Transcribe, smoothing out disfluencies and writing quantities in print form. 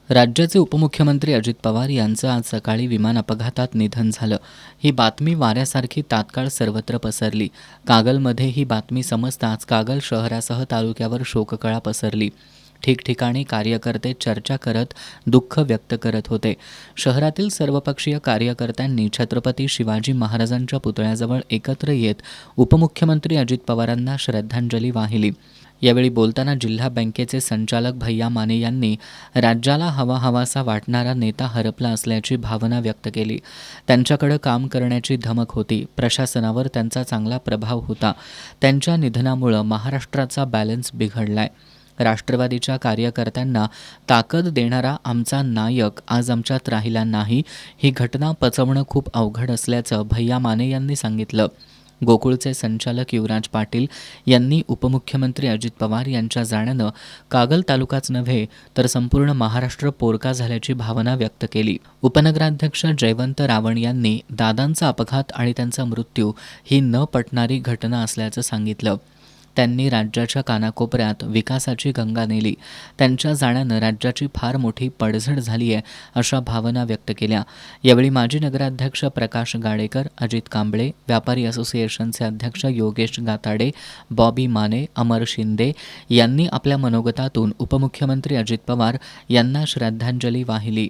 राज्याचे उपमुख्यमंत्री अजित पवार यांचं आज सकाळी विमान अपघातात निधन झालं. ही बातमी वाऱ्यासारखी तात्काळ सर्वत्र पसरली. कागलमध्ये ही बातमी समजताच कागल शहरासह तालुक्यावर शोककळा पसरली. ठिकठिकाणी कार्यकर्ते चर्चा करत दुःख व्यक्त करत होते. शहरातील सर्वपक्षीय कार्यकर्त्यांनी छत्रपती शिवाजी महाराजांच्या पुतळ्याजवळ एकत्र येत उपमुख्यमंत्री अजित पवारांना श्रद्धांजली वाहिली. यावेळी बोलताना जिल्हा बँकेचे संचालक भैया माने यांनी राज्याला हवाहवासा वाटणारा नेता हरपला असल्याची भावना व्यक्त केली. त्यांच्याकडे काम करण्याची धमक होती, प्रशासनावर त्यांचा चांगला प्रभाव होता. त्यांच्या निधनामुळे महाराष्ट्राचा बॅलन्स बिघडलाय. राष्ट्रवादीच्या कार्यकर्त्यांना ताकद देणारा आमचा नायक आज आमच्यात राहिला नाही. ही घटना पचवणं खूप अवघड असल्याचं भैया माने यांनी सांगितलं. गोकुळचे संचालक युवराज पाटील यांनी उपमुख्यमंत्री अजित पवार यांच्या जाण्यानं कागल तालुकाच नव्हे तर संपूर्ण महाराष्ट्र पोरका झाल्याची भावना व्यक्त केली. उपनगराध्यक्ष जयवंत रावण यांनी दादांचा अपघात आणि त्यांचा मृत्यू ही न पटणारी घटना असल्याचं सांगितलं. त्यांनी राज्याच्या कानाकोपऱ्यात विकासाची गंगा नेली. त्यांच्या जाण्यानं राज्याची फार मोठी पडझड झाली आहे अशा भावना व्यक्त केल्या. यावेळी माजी नगराध्यक्ष प्रकाश गाडेकर, अजित कांबळे, व्यापारी असोसिएशनचे अध्यक्ष योगेश गाताडे, बॉबी माने, अमर शिंदे यांनी आपल्या मनोगतातून उपमुख्यमंत्री अजित पवार यांना श्रद्धांजली वाहिली.